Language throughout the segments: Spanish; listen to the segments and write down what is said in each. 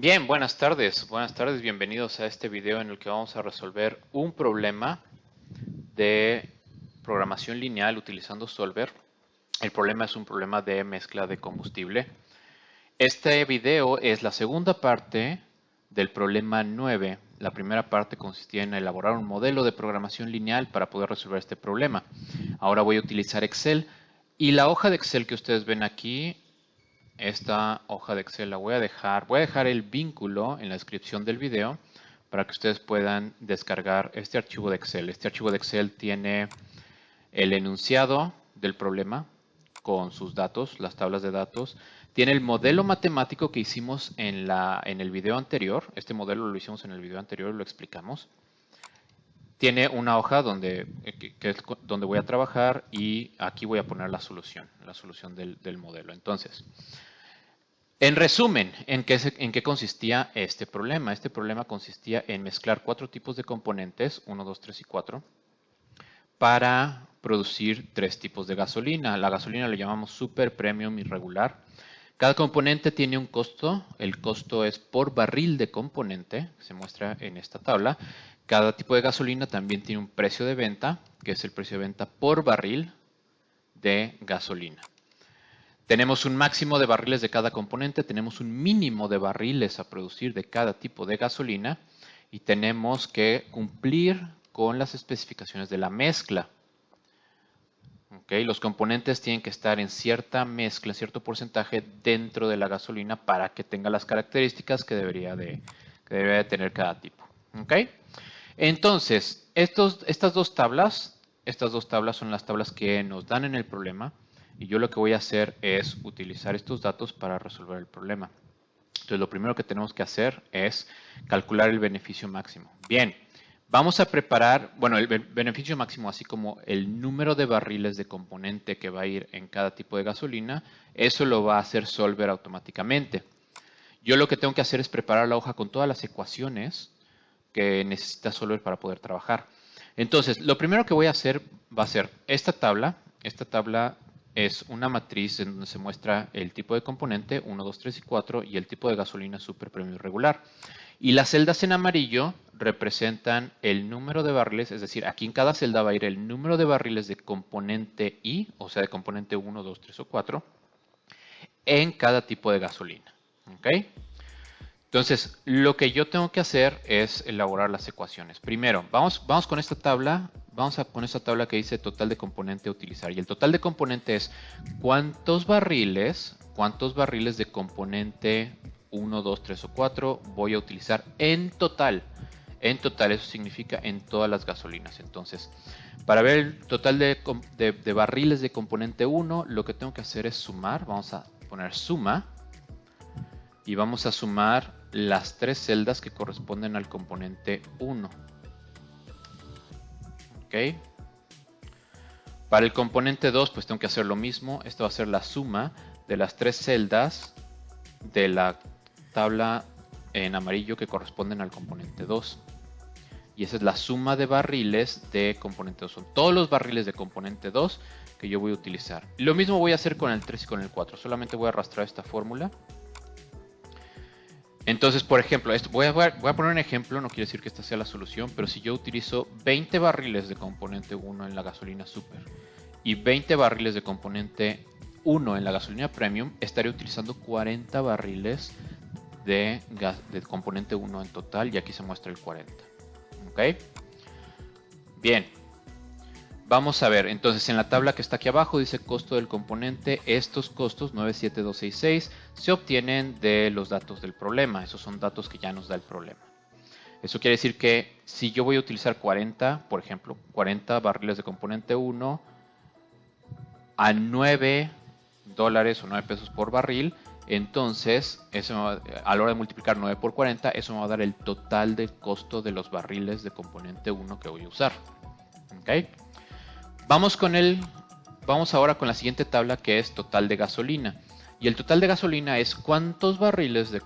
Bien, buenas tardes, bienvenidos a este video en el que vamos a resolver un problema de programación lineal utilizando Solver. El problema es un problema de mezcla de combustible. Este video es la segunda parte del problema 9. La primera parte consistía en elaborar un modelo de programación lineal para poder resolver este problema. Ahora voy a utilizar Excel y la hoja de Excel que ustedes ven aquí, esta hoja de Excel la voy a dejar el vínculo en la descripción del video para que ustedes puedan descargar este archivo de Excel. Este archivo de Excel tiene el enunciado del problema con sus datos, las tablas de datos. Tiene el modelo matemático que hicimos en el video anterior. Este modelo lo hicimos en el video anterior, lo explicamos. Tiene una hoja donde voy a trabajar y aquí voy a poner la solución del modelo. Entonces, en resumen, ¿en qué consistía este problema? Este problema consistía en mezclar 4 tipos de componentes, 1, 2, 3 y 4, para producir 3 tipos de gasolina. La gasolina la llamamos super, premium y regular. Cada componente tiene un costo. El costo es por barril de componente, se muestra en esta tabla. Cada tipo de gasolina también tiene un precio de venta, que es el precio de venta por barril de gasolina. Tenemos un máximo de barriles de cada componente, tenemos un mínimo de barriles a producir de cada tipo de gasolina y tenemos que cumplir con las especificaciones de la mezcla. Los componentes tienen que estar en cierta mezcla, en cierto porcentaje dentro de la gasolina para que tenga las características que debería de tener cada tipo. Entonces, estas dos tablas son las tablas que nos dan en el problema y yo lo que voy a hacer es utilizar estos datos para resolver el problema. Entonces, lo primero que tenemos que hacer es calcular el beneficio máximo. Bien. Vamos a preparar, bueno, el beneficio máximo, así como el número de barriles de componente que va a ir en cada tipo de gasolina, eso lo va a hacer Solver automáticamente. Yo lo que tengo que hacer es preparar la hoja con todas las ecuaciones que necesita Solver para poder trabajar. Entonces, lo primero que voy a hacer va a ser esta tabla. Esta tabla es una matriz en donde se muestra el tipo de componente, 1, 2, 3 y 4, y el tipo de gasolina super, premium y regular. Y las celdas en amarillo representan el número de barriles, es decir, aquí en cada celda va a ir el número de barriles de componente I, o sea, de componente 1, 2, 3 o 4, en cada tipo de gasolina. Entonces, lo que yo tengo que hacer es elaborar las ecuaciones. Primero, vamos con esta tabla. Con esta tabla que dice total de componente a utilizar. Y el total de componente es cuántos barriles de componente 1, 2, 3 o 4 voy a utilizar en total. En total, eso significa en todas las gasolinas. Entonces, para ver el total de barriles de componente 1, lo que tengo que hacer es sumar. Vamos a poner suma. Y vamos a sumar las 3 celdas que corresponden al componente 1. Para el componente 2, pues tengo que hacer lo mismo. Esto va a ser la suma de las 3 celdas de la tabla en amarillo que corresponden al componente 2. Y esa es la suma de barriles de componente 2. Son todos los barriles de componente 2 que yo voy a utilizar. Lo mismo voy a hacer con el 3 y con el 4. Solamente voy a arrastrar esta fórmula. Entonces, por ejemplo, voy a poner un ejemplo, no quiere decir que esta sea la solución, pero si yo utilizo 20 barriles de componente 1 en la gasolina super y 20 barriles de componente 1 en la gasolina premium, estaré utilizando 40 barriles de componente 1 en total, y aquí se muestra el 40. Bien. Vamos a ver, entonces en la tabla que está aquí abajo dice costo del componente. Estos costos 97266 se obtienen de los datos del problema. Esos son datos que ya nos da el problema. Eso quiere decir que si yo voy a utilizar 40, por ejemplo, 40 barriles de componente 1 a $9 o 9 pesos por barril, entonces eso, a la hora de multiplicar 9 por 40, eso me va a dar el total del costo de los barriles de componente 1 que voy a usar. Vamos ahora con la siguiente tabla, que es total de gasolina. Y el total de gasolina es cuántos barriles de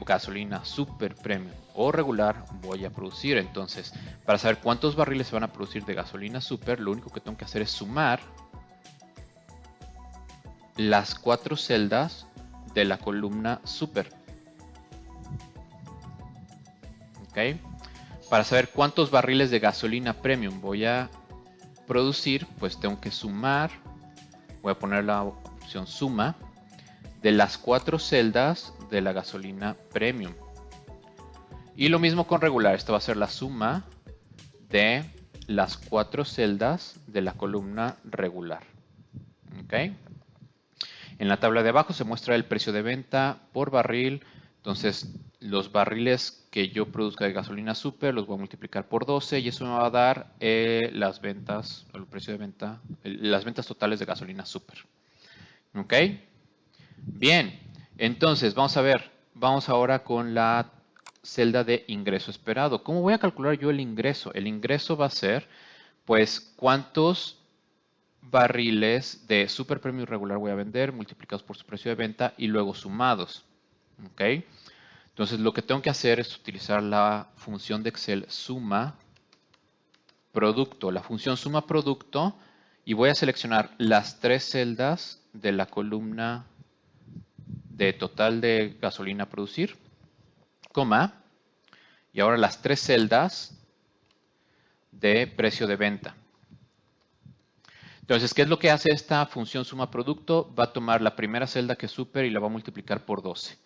gasolina super, premium o regular voy a producir. Entonces, para saber cuántos barriles se van a producir de gasolina super, lo único que tengo que hacer es sumar las 4 celdas de la columna super. ¿ok? Para saber cuántos barriles de gasolina premium voy a producir, pues tengo que sumar, voy a poner la opción suma, de las 4 celdas de la gasolina premium. Y lo mismo con regular, esto va a ser la suma de las 4 celdas de la columna regular. ¿Ok? En la tabla de abajo se muestra el precio de venta por barril. Entonces, los barriles que yo produzca de gasolina super los voy a multiplicar por 12 y eso me va a dar las ventas, el precio de venta, las ventas totales de gasolina super. ¿Ok? Bien, entonces vamos a ver, vamos ahora con la celda de ingreso esperado. ¿Cómo voy a calcular yo el ingreso? El ingreso va a ser, pues, cuántos barriles de super premium regular voy a vender multiplicados por su precio de venta y luego sumados. ¿Ok? Entonces lo que tengo que hacer es utilizar la función de Excel suma producto. La función suma producto y voy a seleccionar las 3 celdas de la columna de total de gasolina a producir, coma, y ahora las 3 celdas de precio de venta. Entonces, ¿qué es lo que hace esta función suma producto? Va a tomar la primera celda que es super y la va a multiplicar por 12.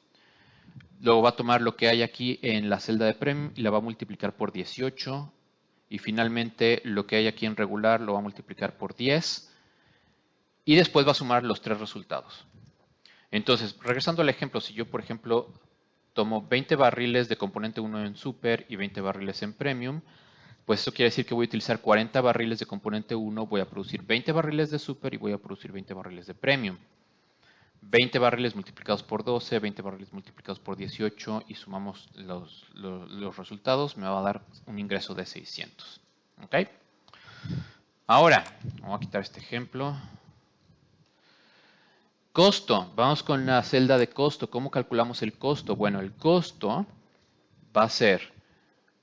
Luego va a tomar lo que hay aquí en la celda de premium y la va a multiplicar por 18. Y finalmente lo que hay aquí en regular lo va a multiplicar por 10. Y después va a sumar los 3 resultados. Entonces, regresando al ejemplo, si yo, por ejemplo, tomo 20 barriles de componente 1 en super y 20 barriles en premium, pues eso quiere decir que voy a utilizar 40 barriles de componente 1, voy a producir 20 barriles de super y voy a producir 20 barriles de premium. 20 barriles multiplicados por 12, 20 barriles multiplicados por 18 y sumamos los resultados, me va a dar un ingreso de 600. ¿Ok? Ahora, vamos a quitar este ejemplo. Costo, vamos con la celda de costo. ¿Cómo calculamos el costo? Bueno, el costo va a ser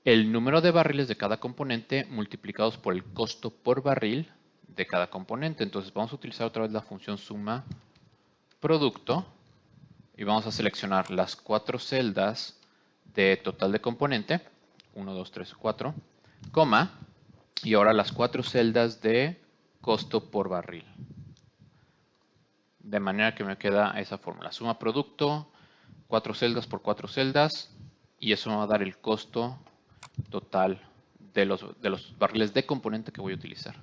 el número de barriles de cada componente multiplicados por el costo por barril de cada componente. Entonces vamos a utilizar otra vez la función suma producto y vamos a seleccionar las 4 celdas de total de componente, 1, 2, 3, 4, coma, y ahora las 4 celdas de costo por barril. De manera que me queda esa fórmula. Suma producto, 4 celdas por 4 celdas, y eso me va a dar el costo total de los barriles de componente que voy a utilizar.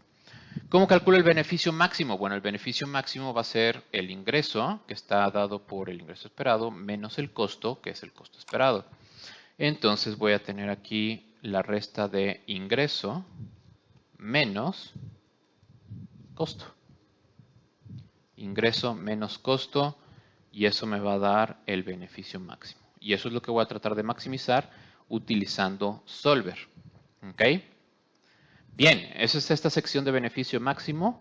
¿Cómo calculo el beneficio máximo? Bueno, el beneficio máximo va a ser el ingreso, que está dado por el ingreso esperado, menos el costo, que es el costo esperado. Entonces voy a tener aquí la resta de ingreso menos costo. Ingreso menos costo, y eso me va a dar el beneficio máximo. Y eso es lo que voy a tratar de maximizar utilizando Solver. ¿Ok? Bien, esa es esta sección de beneficio máximo.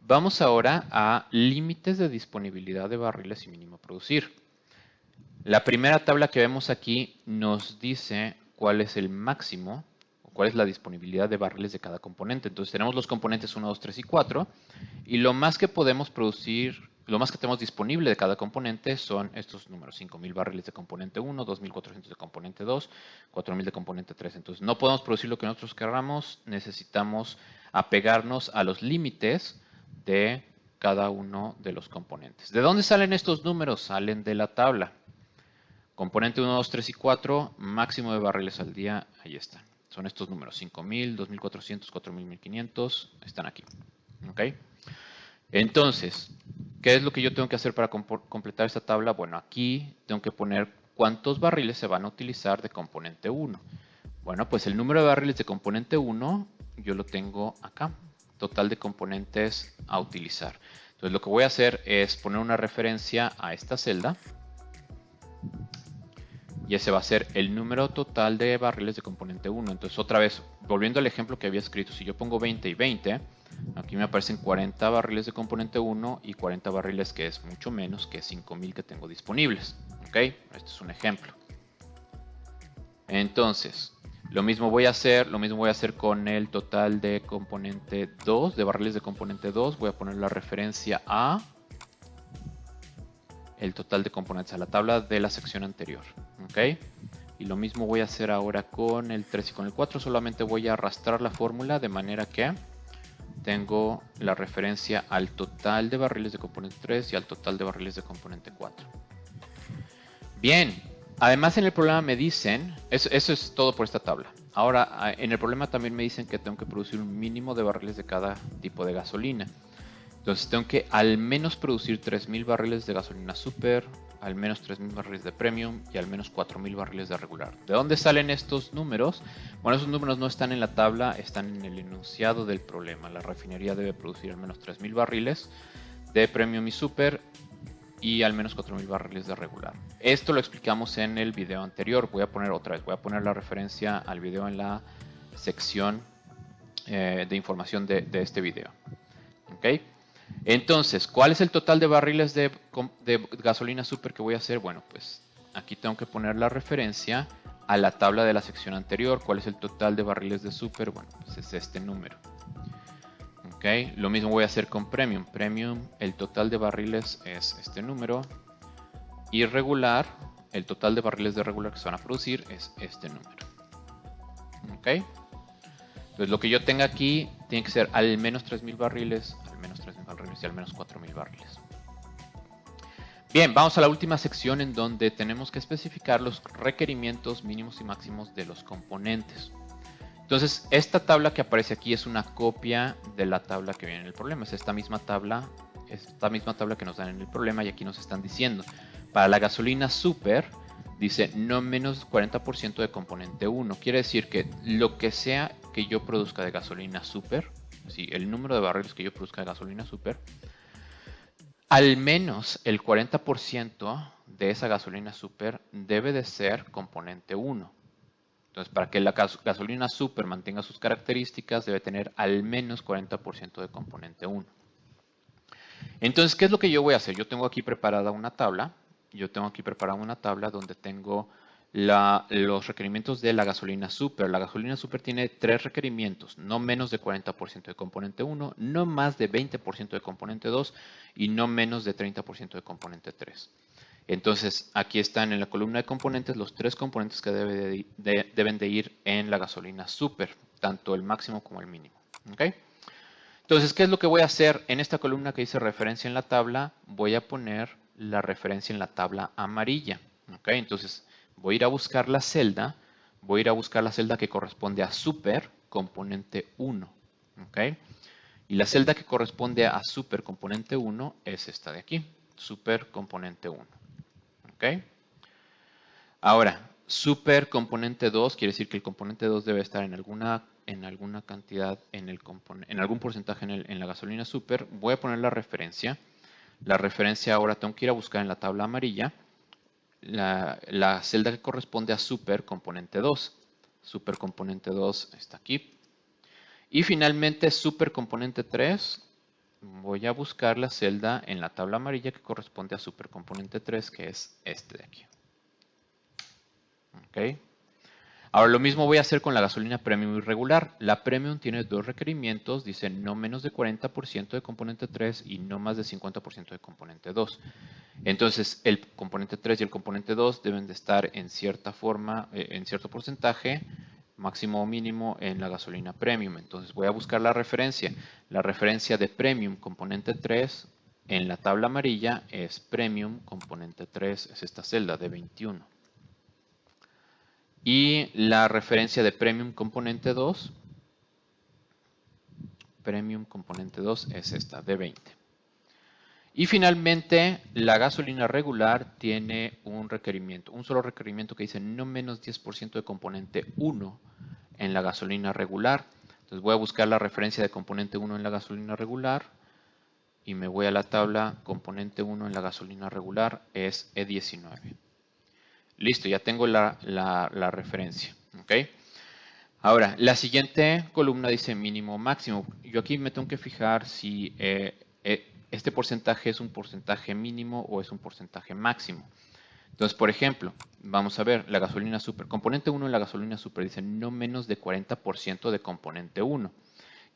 Vamos ahora a límites de disponibilidad de barriles y mínimo producir. La primera tabla que vemos aquí nos dice cuál es el máximo, o cuál es la disponibilidad de barriles de cada componente. Entonces tenemos los componentes 1, 2, 3 y 4, y lo más que podemos producir, lo más que tenemos disponible de cada componente son estos números: 5.000 barriles de componente 1, 2.400 de componente 2, 4.000 de componente 3. Entonces no podemos producir lo que nosotros queramos, necesitamos apegarnos a los límites de cada uno de los componentes. ¿De dónde salen estos números? Salen de la tabla. Componente 1, 2, 3 y 4, máximo de barriles al día, ahí están. Son estos números: 5.000, 2.400, 4.000, 1.500, están aquí. ¿Ok? Entonces, ¿qué es lo que yo tengo que hacer para completar esta tabla? Bueno, aquí tengo que poner cuántos barriles se van a utilizar de componente 1. Bueno, pues el número de barriles de componente 1 yo lo tengo acá. Total de componentes a utilizar. Entonces lo que voy a hacer es poner una referencia a esta celda. Y ese va a ser el número total de barriles de componente 1. Entonces otra vez, volviendo al ejemplo que había escrito, si yo pongo 20 y 20, aquí me aparecen 40 barriles de componente 1 y 40 barriles, que es mucho menos que 5.000 que tengo disponibles. ¿Ok? Este es un ejemplo. Entonces, lo mismo voy a hacer con el total de componente 2, de barriles de componente 2. Voy a poner la referencia a el total de componentes, a la tabla de la sección anterior. ¿Ok? Y lo mismo voy a hacer ahora con el 3 y con el 4. Solamente voy a arrastrar la fórmula de manera que tengo la referencia al total de barriles de componente 3 y al total de barriles de componente 4. Bien, además en el problema me dicen, eso es todo por esta tabla. Ahora en el problema también me dicen que tengo que producir un mínimo de barriles de cada tipo de gasolina. Entonces tengo que al menos producir 3.000 barriles de gasolina super, al menos 3.000 barriles de premium y al menos 4.000 barriles de regular. ¿De dónde salen estos números? Bueno, esos números no están en la tabla, están en el enunciado del problema. La refinería debe producir al menos 3.000 barriles de premium y super y al menos 4.000 barriles de regular. Esto lo explicamos en el video anterior. Voy a poner otra vez, voy a poner la referencia al video en la sección de información de este video. ¿Ok? Entonces, ¿cuál es el total de barriles de gasolina super que voy a hacer? Bueno, pues aquí tengo que poner la referencia a la tabla de la sección anterior. ¿Cuál es el total de barriles de super? Bueno, pues es este número. ¿Ok? Lo mismo voy a hacer con premium. Premium, el total de barriles es este número. Y regular, el total de barriles de regular que se van a producir es este número. ¿Ok? Entonces, lo que yo tenga aquí tiene que ser al menos 3.000 barriles, al menos 3.000 barriles y al menos 4.000 barriles. Bien, vamos a la última sección en donde tenemos que especificar los requerimientos mínimos y máximos de los componentes. Entonces, esta tabla que aparece aquí es una copia de la tabla que viene en el problema. Es esta misma tabla que nos dan en el problema y aquí nos están diciendo. Para la gasolina super, dice no menos 40% de componente 1. Quiere decir que lo que sea que yo produzca de gasolina super, sí, el número de barriles que yo produzca de gasolina super, al menos el 40% de esa gasolina super debe de ser componente 1. Entonces, para que la gasolina super mantenga sus características, debe tener al menos 40% de componente 1. Entonces, ¿qué es lo que yo voy a hacer? Yo tengo aquí preparada una tabla. Donde tengo los requerimientos de la gasolina super. La gasolina super tiene 3 requerimientos. No menos de 40% de componente 1, no más de 20% de componente 2 y no menos de 30% de componente 3. Entonces, aquí están en la columna de componentes los 3 componentes que deben de ir en la gasolina super, tanto el máximo como el mínimo. ¿Okay? Entonces, ¿qué es lo que voy a hacer? En esta columna que dice referencia en la tabla, voy a poner la referencia en la tabla amarilla. ¿Okay? Entonces, voy a ir a buscar la celda. Que corresponde a super componente 1. ¿Okay? Y la celda que corresponde a super componente 1 es esta de aquí, super componente 1. ¿Okay? Ahora, super componente 2 quiere decir que el componente 2 debe estar en alguna cantidad, en algún porcentaje en la gasolina super. Voy a poner la referencia. La referencia ahora tengo que ir a buscar en la tabla amarilla la celda que corresponde a super componente 2. Super componente 2 está aquí. Y finalmente super componente 3. Voy a buscar la celda en la tabla amarilla que corresponde a super componente 3, que es este de aquí. ¿Ok? Ahora lo mismo voy a hacer con la gasolina premium y regular. La premium tiene 2 requerimientos, dice no menos de 40% de componente 3 y no más de 50% de componente 2. Entonces el componente 3 y el componente 2 deben de estar en cierta forma, en cierto porcentaje, máximo o mínimo en la gasolina premium. Entonces voy a buscar la referencia. La referencia de premium componente 3 en la tabla amarilla es premium componente 3, es esta celda de 21. Y la referencia de Premium componente 2 es esta, de 20. Y finalmente, la gasolina regular tiene un solo requerimiento que dice no menos 10% de componente 1 en la gasolina regular. Entonces voy a buscar la referencia de componente 1 en la gasolina regular y me voy a la tabla componente 1 en la gasolina regular, es E19. Listo, ya tengo la referencia. ¿Okay? Ahora, la siguiente columna dice mínimo máximo. Yo aquí me tengo que fijar si este porcentaje es un porcentaje mínimo o es un porcentaje máximo. Entonces, por ejemplo, vamos a ver la gasolina super. Componente 1 en la gasolina super dice no menos de 40% de componente 1.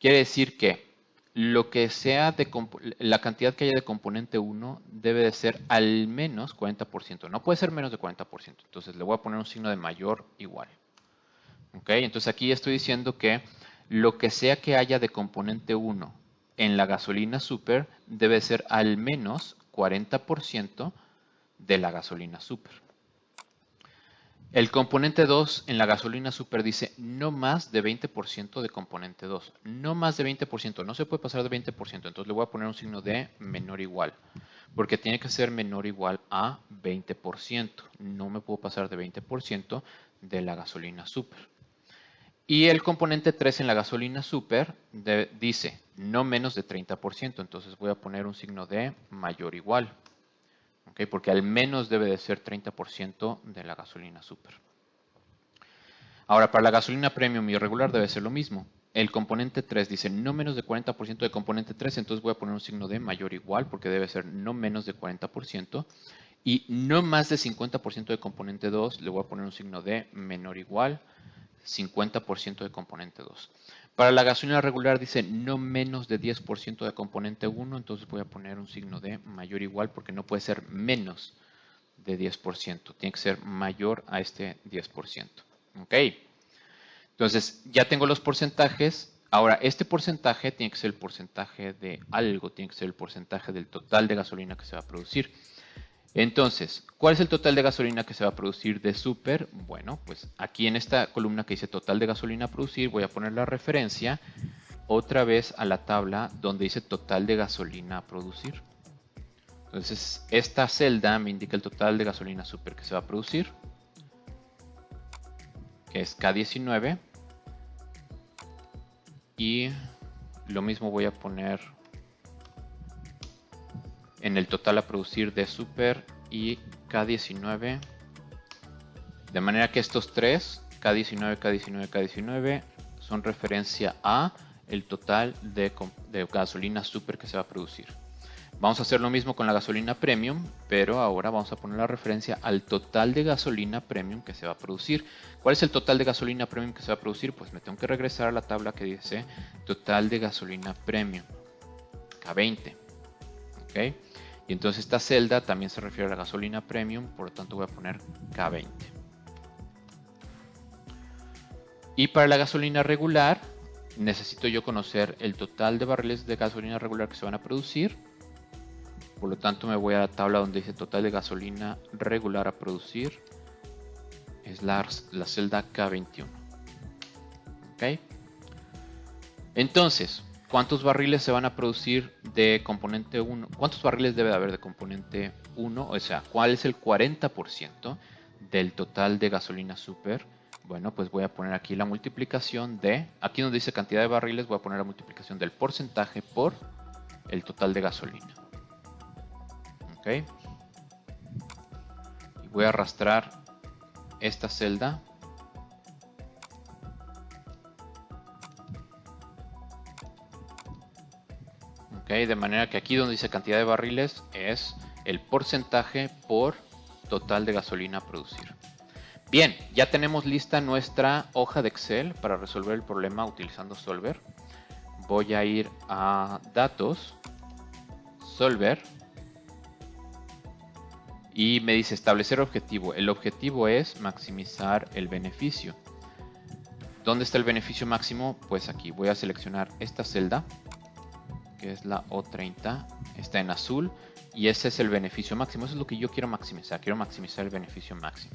Quiere decir que lo que sea la cantidad que haya de componente 1 debe de ser al menos 40%. No puede ser menos de 40%. Entonces le voy a poner un signo de mayor igual. ¿Ok? Entonces aquí estoy diciendo que lo que sea que haya de componente 1 en la gasolina super debe ser al menos 40% de la gasolina super. El componente 2 en la gasolina super dice no más de 20% de componente 2. No más de 20%, no se puede pasar de 20%. Entonces le voy a poner un signo de menor igual. Porque tiene que ser menor o igual a 20%. No me puedo pasar de 20% de la gasolina super. Y el componente 3 en la gasolina super dice no menos de 30%. Entonces voy a poner un signo de mayor o igual. ¿Okay? Porque al menos debe de ser 30% de la gasolina super. Ahora, para la gasolina premium y regular debe ser lo mismo. El componente 3 dice no menos de 40% de componente 3, entonces voy a poner un signo de mayor o igual porque debe ser no menos de 40%. Y no más de 50% de componente 2, le voy a poner un signo de menor o igual, 50% de componente 2. Para la gasolina regular dice no menos de 10% de componente 1, entonces voy a poner un signo de mayor o igual porque no puede ser menos de 10%, tiene que ser mayor a este 10%. ¿Ok? Entonces ya tengo los porcentajes. Ahora, este porcentaje tiene que ser el porcentaje de algo, tiene que ser el porcentaje del total de gasolina que se va a producir. Entonces, ¿cuál es el total de gasolina que se va a producir de super? Bueno, pues aquí en esta columna que dice total de gasolina a producir, voy a poner la referencia otra vez a la tabla donde dice total de gasolina a producir. Entonces, esta celda me indica el total de gasolina super que se va a producir, que es K19. Y lo mismo voy a poner en el total a producir de super y K19. De manera que estos tres, K19, K19, K19, son referencia a el total de gasolina super que se va a producir. Vamos a hacer lo mismo con la gasolina premium, pero ahora vamos a poner la referencia al total de gasolina premium que se va a producir. ¿Cuál es el total de gasolina premium que se va a producir? Pues me tengo que regresar a la tabla que dice total de gasolina premium, K20. ¿Ok? Y entonces esta celda también se refiere a la gasolina premium, por lo tanto voy a poner K20. Y para la gasolina regular, necesito yo conocer el total de barriles de gasolina regular que se van a producir. Por lo tanto, me voy a la tabla donde dice total de gasolina regular a producir. Es la celda K21. ¿Ok? Entonces, ¿cuántos barriles se van a producir de componente 1? ¿Cuántos barriles debe de haber de componente 1? O sea, ¿cuál es el 40% del total de gasolina super? Bueno, pues voy a poner aquí la multiplicación de... Aquí donde dice cantidad de barriles, voy a poner la multiplicación del porcentaje por el total de gasolina. ¿Ok? Y voy a arrastrar esta celda. ¿Ok? De manera que aquí donde dice cantidad de barriles es el porcentaje por total de gasolina a producir. Bien, ya tenemos lista nuestra hoja de Excel para resolver el problema utilizando Solver. Voy a ir a Datos, Solver. Y me dice establecer objetivo. El objetivo es maximizar el beneficio. ¿Dónde está el beneficio máximo? Pues aquí voy a seleccionar esta celda, que es la O30. Está en azul y ese es el beneficio máximo. Eso es lo que yo quiero maximizar. Quiero maximizar el beneficio máximo.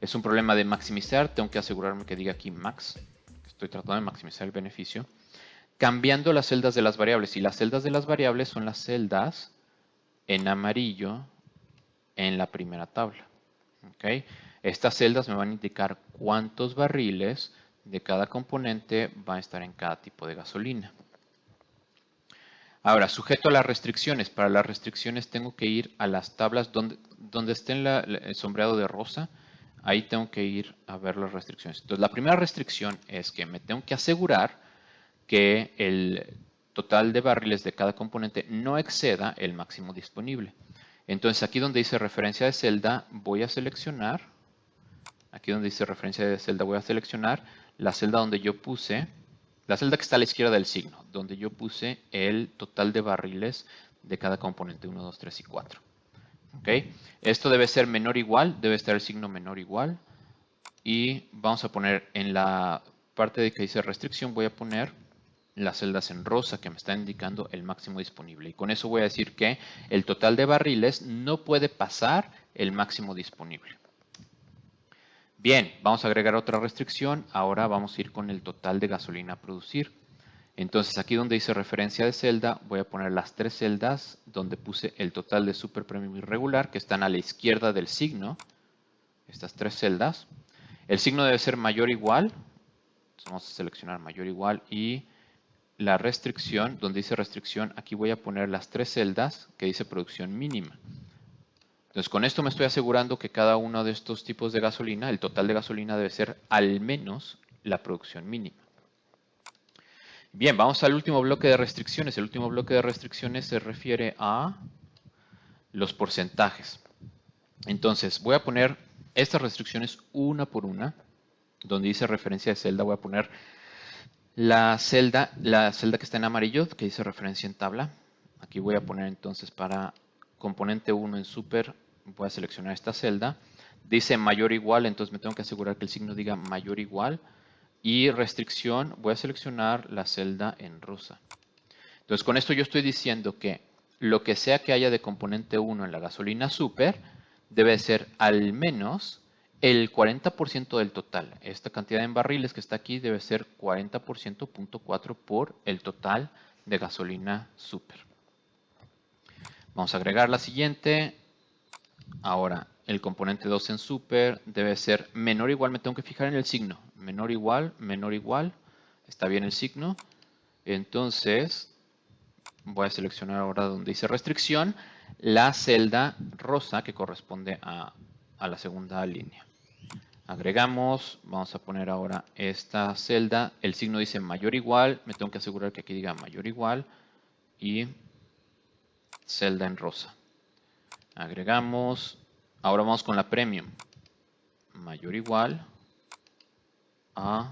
Es un problema de maximizar. Tengo que asegurarme que diga aquí max. Estoy tratando de maximizar el beneficio. Cambiando las celdas de las variables. Y las celdas de las variables son las celdas en amarillo en la primera tabla. ¿Okay? Estas celdas me van a indicar cuántos barriles de cada componente va a estar en cada tipo de gasolina. Ahora, sujeto a las restricciones. Para las restricciones tengo que ir a las tablas donde esté el sombreado de rosa. Ahí tengo que ir a ver las restricciones. Entonces, la primera restricción es que me tengo que asegurar que el total de barriles de cada componente no exceda el máximo disponible. Entonces, aquí donde dice referencia de celda, voy a seleccionar. Aquí donde dice referencia de celda, voy a seleccionar la celda donde yo puse La celda que está a la izquierda del signo, donde yo puse el total de barriles de cada componente 1, 2, 3 y 4. ¿Okay? Esto debe ser menor o igual, debe estar el signo menor o igual. Y vamos a poner en la parte de que dice restricción, voy a poner las celdas en rosa que me están indicando el máximo disponible. Y con eso voy a decir que el total de barriles no puede pasar el máximo disponible. Bien, vamos a agregar otra restricción. Ahora vamos a ir con el total de gasolina a producir. Entonces aquí donde dice referencia de celda, voy a poner las 3 celdas donde puse el total de super premium y regular que están a la izquierda del signo. Estas 3 celdas. El signo debe ser mayor o igual. Entonces vamos a seleccionar mayor o igual y la restricción, donde dice restricción, aquí voy a poner las 3 celdas que dice producción mínima. Entonces con esto me estoy asegurando que cada uno de estos tipos de gasolina, el total de gasolina debe ser al menos la producción mínima. Bien, vamos al último bloque de restricciones. El último bloque de restricciones se refiere a los porcentajes. Entonces voy a poner estas restricciones una por una. Donde dice referencia de celda voy a poner la celda que está en amarillo, que dice referencia en tabla. Aquí voy a poner entonces para componente 1 en super, voy a seleccionar esta celda. Dice mayor o igual, entonces me tengo que asegurar que el signo diga mayor o igual. Y restricción, voy a seleccionar la celda en rosa. Entonces con esto yo estoy diciendo que lo que sea que haya de componente 1 en la gasolina super debe ser al menos el 40% del total. Esta cantidad en barriles que está aquí debe ser 40.4 por el total de gasolina super. Vamos a agregar la siguiente. Ahora, el componente 2 en super debe ser menor o igual. Me tengo que fijar en el signo. Menor o igual. Está bien el signo. Entonces, voy a seleccionar ahora donde dice restricción, la celda rosa que corresponde a la segunda línea. Agregamos, vamos a poner ahora esta celda, el signo dice mayor o igual, me tengo que asegurar que aquí diga mayor o igual y celda en rosa. Agregamos, ahora vamos con la premium, mayor o igual a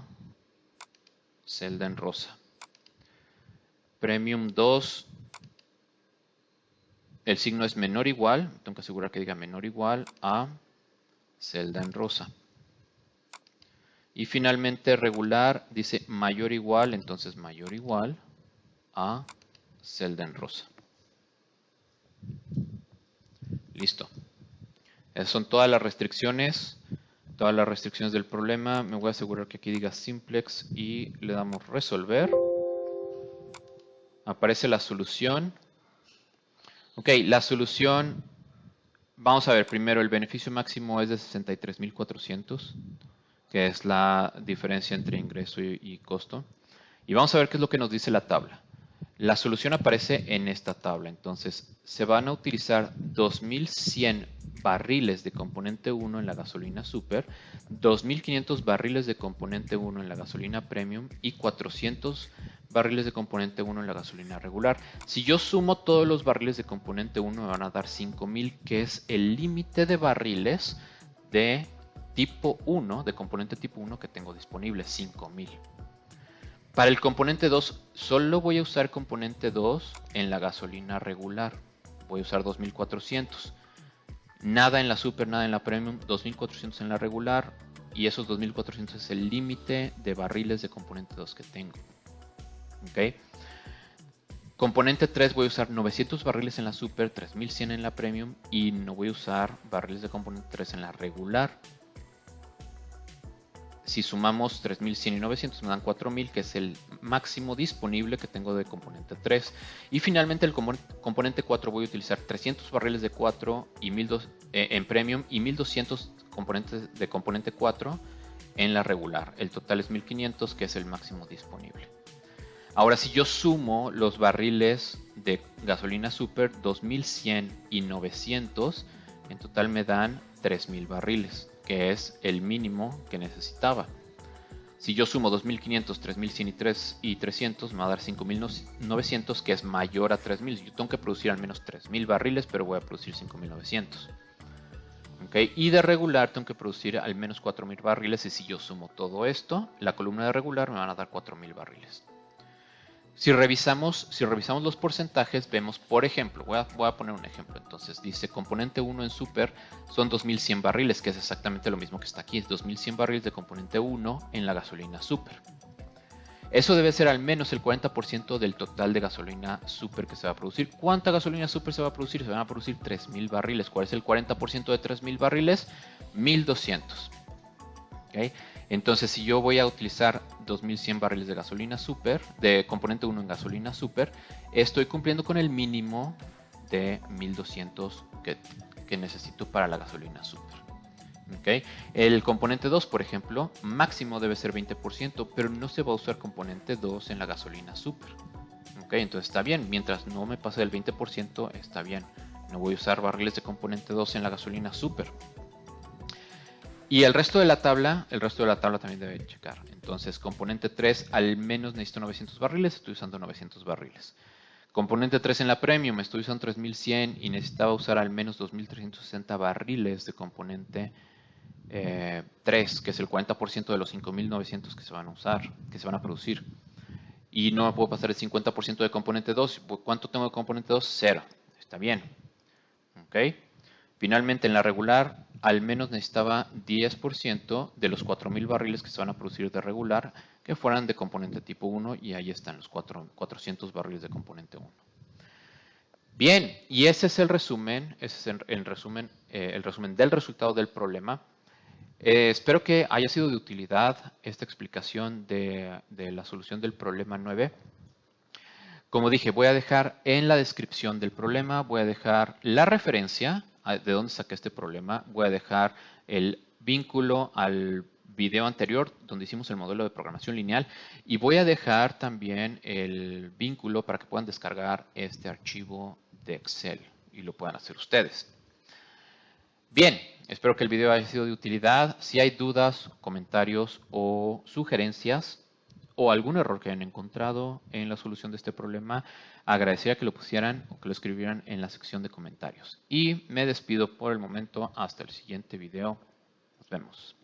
celda en rosa. Premium 2, el signo es menor o igual, tengo que asegurar que diga menor o igual a celda en rosa. Y finalmente regular dice mayor o igual, entonces mayor o igual a celda en rosa. Listo. Esas son todas las restricciones del problema. Me voy a asegurar que aquí diga simplex y le damos resolver. Aparece la solución. Ok, la solución, vamos a ver primero, el beneficio máximo es de 63.400. Que es la diferencia entre ingreso y costo. Y vamos a ver qué es lo que nos dice la tabla. La solución aparece en esta tabla. Entonces, se van a utilizar 2.100 barriles de componente 1 en la gasolina super, 2.500 barriles de componente 1 en la gasolina premium y 400 barriles de componente 1 en la gasolina regular. Si yo sumo todos los barriles de componente 1 me van a dar 5.000, que es el límite de barriles de tipo 1, de componente tipo 1 que tengo disponible, 5.000. Para el componente 2, solo voy a usar componente 2 en la gasolina regular. Voy a usar 2.400. Nada en la super, nada en la premium, 2.400 en la regular. Y esos 2.400 es el límite de barriles de componente 2 que tengo. ¿Ok? Componente 3 voy a usar 900 barriles en la super, 3.100 en la premium. Y no voy a usar barriles de componente 3 en la regular. Si sumamos 3.100 y 900 me dan 4.000, que es el máximo disponible que tengo de componente 3. Y finalmente el componente 4 voy a utilizar 300 barriles de 4 y en premium y 1.200 de componente 4 en la regular. El total es 1.500, que es el máximo disponible. Ahora, si yo sumo los barriles de gasolina super, 2.100 y 900, en total me dan 3.000 barriles. Que es el mínimo que necesitaba. Si yo sumo 2.500, 3.100 y 300, me va a dar 5.900, que es mayor a 3.000. Yo tengo que producir al menos 3.000 barriles, pero voy a producir 5.900. ¿Okay? Y de regular tengo que producir al menos 4.000 barriles y si yo sumo todo esto, la columna de regular me van a dar 4.000 barriles. Si revisamos los porcentajes, vemos, por ejemplo, voy a poner un ejemplo. Entonces dice componente 1 en super son 2.100 barriles, que es exactamente lo mismo que está aquí. Es 2.100 barriles de componente 1 en la gasolina super. Eso debe ser al menos el 40% del total de gasolina super que se va a producir. ¿Cuánta gasolina super se va a producir? Se van a producir 3.000 barriles. ¿Cuál es el 40% de 3.000 barriles? 1.200. ¿Okay? Entonces, si yo voy a utilizar 2.100 barriles de gasolina super, de componente 1 en gasolina super, estoy cumpliendo con el mínimo de 1.200 que necesito para la gasolina super. ¿Okay? El componente 2, por ejemplo, máximo debe ser 20%, pero no se va a usar componente 2 en la gasolina super. ¿Okay? Entonces está bien, mientras no me pase del 20%, está bien. No voy a usar barriles de componente 2 en la gasolina super. Y el resto de la tabla también debe checar. Entonces, componente 3, al menos necesito 900 barriles, estoy usando 900 barriles. Componente 3 en la Premium, estoy usando 3100 y necesitaba usar al menos 2360 barriles de componente 3, que es el 40% de los 5900 que se van a usar, que se van a producir. Y no me puedo pasar el 50% de componente 2. ¿Cuánto tengo de componente 2? 0. Está bien. ¿Ok? Finalmente, en la regular, al menos necesitaba 10% de los 4.000 barriles que se van a producir de regular que fueran de componente tipo 1 y ahí están los 400 barriles de componente 1. Bien, y ese es el resumen, el resumen del resultado del problema. Espero que haya sido de utilidad esta explicación de la solución del problema 9. Como dije, voy a dejar en la descripción del problema, voy a dejar la referencia de dónde saqué este problema, voy a dejar el vínculo al video anterior donde hicimos el modelo de programación lineal y voy a dejar también el vínculo para que puedan descargar este archivo de Excel y lo puedan hacer ustedes. Bien, espero que el video haya sido de utilidad. Si hay dudas, comentarios o sugerencias o algún error que hayan encontrado en la solución de este problema, agradecería que lo pusieran o que lo escribieran en la sección de comentarios. Y me despido por el momento hasta el siguiente video. Nos vemos.